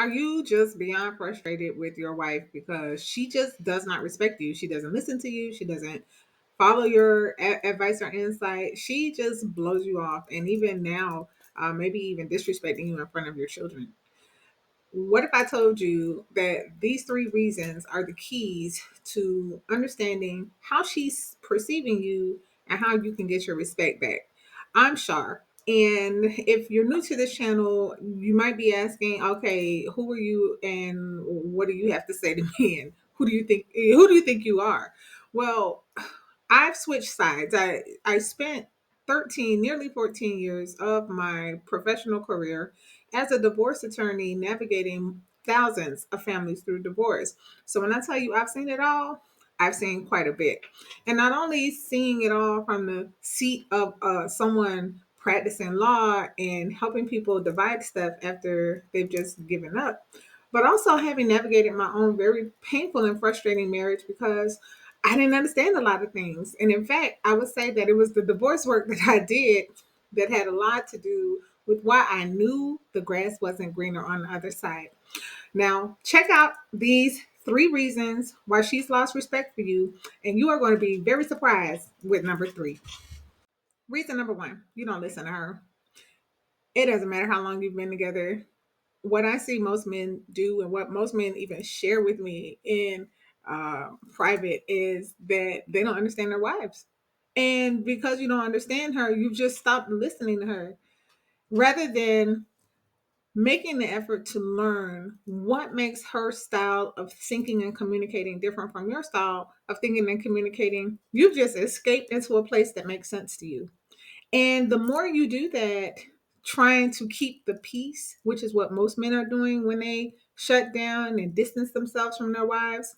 Are you just beyond frustrated with your wife because she just does not respect you? She doesn't listen to you. She doesn't follow your advice or insight. She just blows you off. And even now, maybe even disrespecting you in front of your children. What if I told you that these three reasons are the keys to understanding how she's perceiving you and how you can get your respect back? I'm Shar. And if you're new to this channel, you might be asking, okay, who are you and what do you have to say to me? And who do you think you are? Well, I've switched sides. I spent 13, nearly 14 years of my professional career as a divorce attorney navigating thousands of families through divorce. So when I tell you I've seen it all, I've seen quite a bit. And not only seeing it all from the seat of someone practicing law and helping people divide stuff after they've just given up, but also having navigated my own very painful and frustrating marriage because I didn't understand a lot of things. And in fact, I would say that it was the divorce work that I did that had a lot to do with why I knew the grass wasn't greener on the other side. Now, check out these three reasons why she's lost respect for you, and you are going to be very surprised with number three. Reason number one, you don't listen to her. It doesn't matter how long you've been together. What I see most men do, and what most men even share with me in private, is that they don't understand their wives. And because you don't understand her, you've just stopped listening to her rather than making the effort to learn what makes her style of thinking and communicating different from your style of thinking and communicating. You've just escaped into a place that makes sense to you. And the more you do that, trying to keep the peace, which is what most men are doing when they shut down and distance themselves from their wives,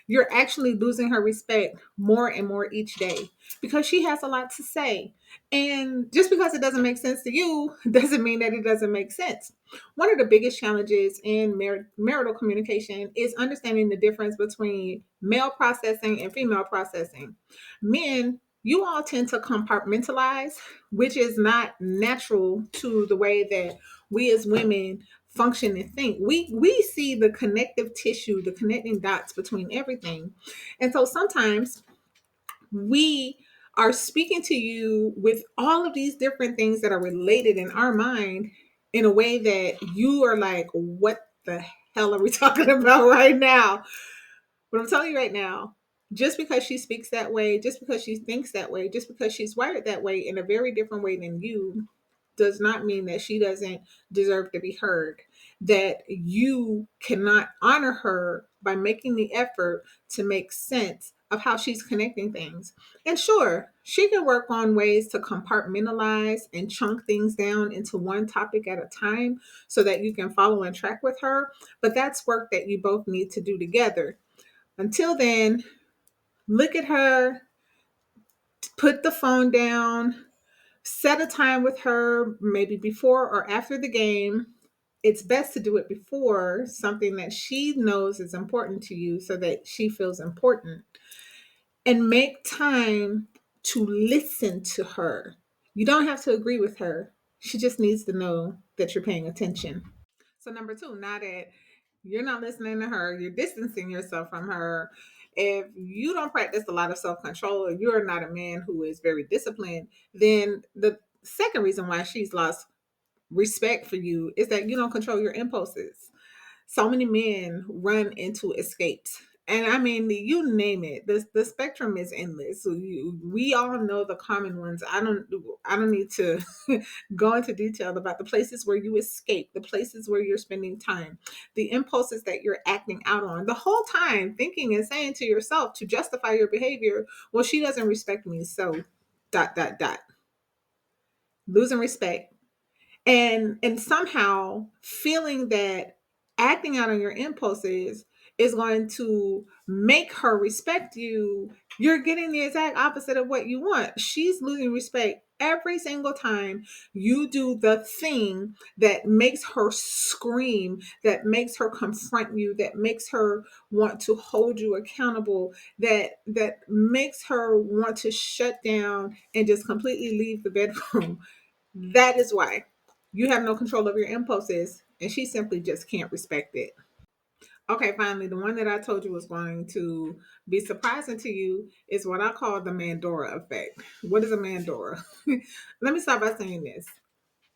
you're actually losing her respect more and more each day because she has a lot to say. And just because it doesn't make sense to you doesn't mean that it doesn't make sense. One of the biggest challenges in marital communication is understanding the difference between male processing and female processing. Men, you all tend to compartmentalize, which is not natural to the way that we as women function and think. We see the connective tissue, the connecting dots between everything. And so sometimes we are speaking to you with all of these different things that are related in our mind in a way that you are like, what the hell are we talking about right now? But I'm telling you right now, just because she speaks that way, just because she thinks that way, just because she's wired that way in a very different way than you, does not mean that she doesn't deserve to be heard. That you cannot honor her by making the effort to make sense of how she's connecting things. And sure, she can work on ways to compartmentalize and chunk things down into one topic at a time so that you can follow and track with her. But that's work that you both need to do together. Until then, look at her, put the phone down, set a time with her, maybe before or after the game. It's best to do it before something that she knows is important to you so that she feels important. And make time to listen to her. You don't have to agree with her. She just needs to know that you're paying attention. So, number two, now that you're not listening to her, you're distancing yourself from her. If you don't practice a lot of self control or you're not a man who is very disciplined, then the second reason why she's lost respect for you is that you don't control your impulses. So many men run into escapes. And I mean, you name it. The spectrum is endless. So we all know the common ones. I don't need to go into detail about the places where you escape, the places where you're spending time, the impulses that you're acting out on, the whole time thinking and saying to yourself to justify your behavior, well, she doesn't respect me, so dot dot dot. Losing respect and somehow feeling that acting out on your impulses is going to make her respect you. You're getting the exact opposite of what you want. She's losing respect every single time you do the thing that makes her scream, that makes her confront you, that makes her want to hold you accountable, that makes her want to shut down and just completely leave the bedroom. That is why you have no control over your impulses. and she simply just can't respect it. Okay, finally, the one that I told you was going to be surprising to you is what I call the Mandora effect. What is a Mandora? Let me start by saying this.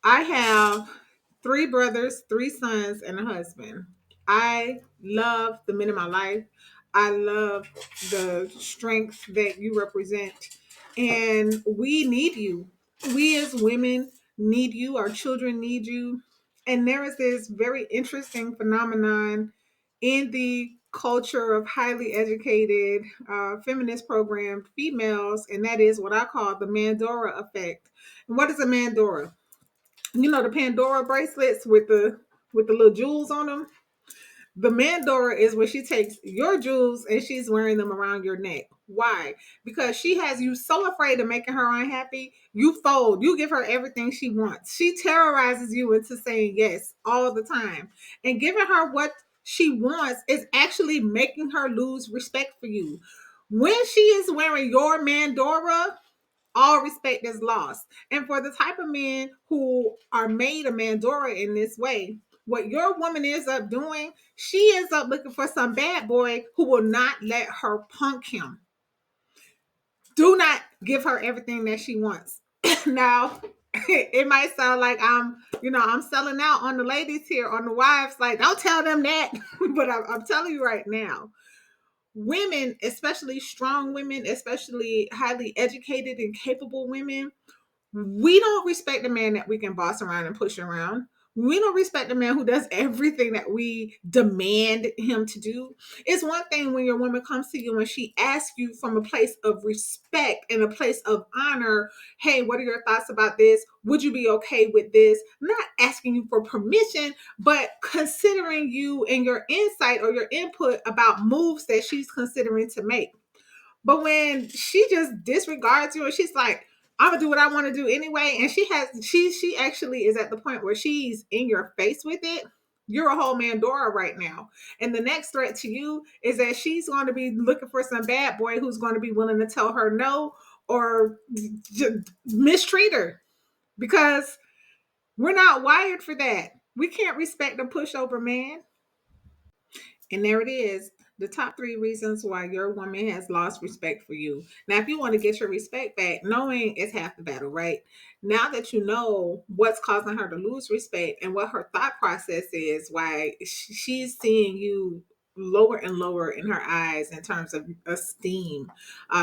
I have three brothers, three sons, and a husband. I love the men in my life. I love the strength that you represent. And we need you. We as women need you. Our children need you. And there is this very interesting phenomenon in the culture of highly educated, feminist programmed females, and that is what I call the Mandora effect. And what is a Mandora? You know the Pandora bracelets with the little jewels on them. The Mandora is where she takes your jewels and she's wearing them around your neck. Why? Because she has you so afraid of making her unhappy, you fold. You give her everything she wants. She terrorizes you into saying yes all the time. And giving her what she wants is actually making her lose respect for you. When she is wearing your Mandora, all respect is lost. And for the type of men who are made a Mandora in this way, what your woman ends up doing, she ends up looking for some bad boy who will not let her punk him. Do not give her everything that she wants. Now, it might sound like I'm selling out on the ladies here, on the wives. Like, don't tell them that. But I'm telling you right now, women, especially strong women, especially highly educated and capable women, we don't respect the man that we can boss around and push around. We don't respect the man who does everything that we demand him to do. It's one thing when your woman comes to you and she asks you from a place of respect and a place of honor, hey, what are your thoughts about this? Would you be okay with this? Not asking you for permission, but considering you and your insight or your input about moves that she's considering to make. But when she just disregards you and she's like, I'm gonna do what I want to do anyway, and she actually is at the point where she's in your face with it. You're a whole Mandora right now. And the next threat to you is that she's going to be looking for some bad boy who's going to be willing to tell her no or mistreat her, because we're not wired for that. We can't respect a pushover man. And there it is. The top three reasons why your woman has lost respect for you. Now, if you want to get your respect back, knowing is half the battle, right? Now that you know what's causing her to lose respect and what her thought process is, why she's seeing you lower and lower in her eyes in terms of esteem.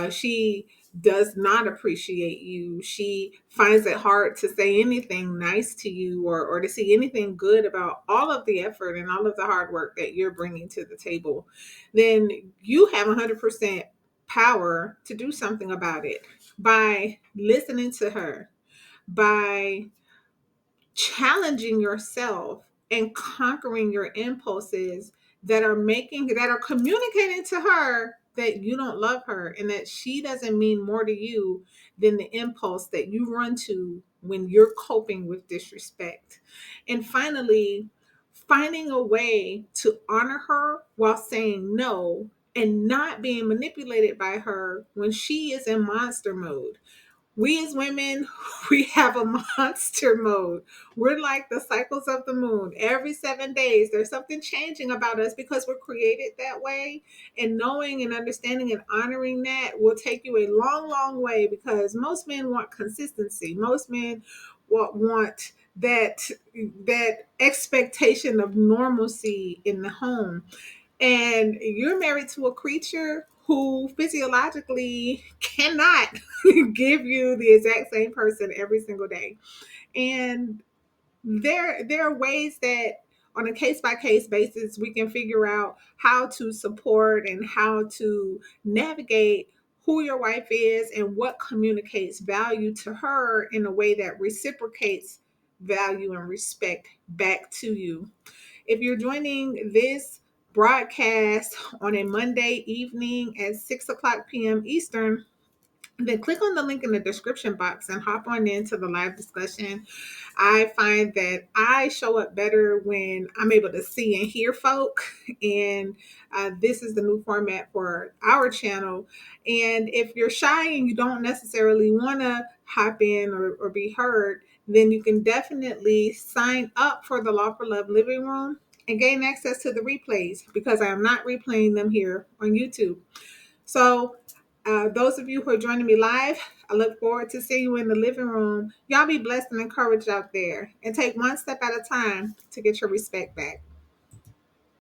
She does not appreciate you. She finds it hard to say anything nice to you, or to see anything good about all of the effort and all of the hard work that you're bringing to the table. Then you have 100% power to do something about it by listening to her, by challenging yourself and conquering your impulses that are communicating to her that you don't love her and that she doesn't mean more to you than the impulse that you run to when you're coping with disrespect. And finally, finding a way to honor her while saying no and not being manipulated by her when she is in monster mode. We as women, we have a monster mode. We're like the cycles of the moon. Every 7 days, there's something changing about us because we're created that way. And knowing and understanding and honoring that will take you a long, long way, because most men want consistency. Most men want that expectation of normalcy in the home, and you're married to a creature who physiologically cannot give you the exact same person every single day. And there are ways that on a case by case basis we can figure out how to support and how to navigate who your wife is and what communicates value to her in a way that reciprocates value and respect back to you. If you're joining this broadcast on a Monday evening at 6 o'clock p.m. Eastern, then click on the link in the description box and hop on into the live discussion. I find that I show up better when I'm able to see and hear folk. And this is the new format for our channel. And if you're shy and you don't necessarily want to hop in or be heard, then you can definitely sign up for the Law for Love Living Room and gain access to the replays, because I am not replaying them here on YouTube. So, those of you who are joining me live, I look forward to seeing you in the living room. Y'all be blessed and encouraged out there, and take one step at a time to get your respect back.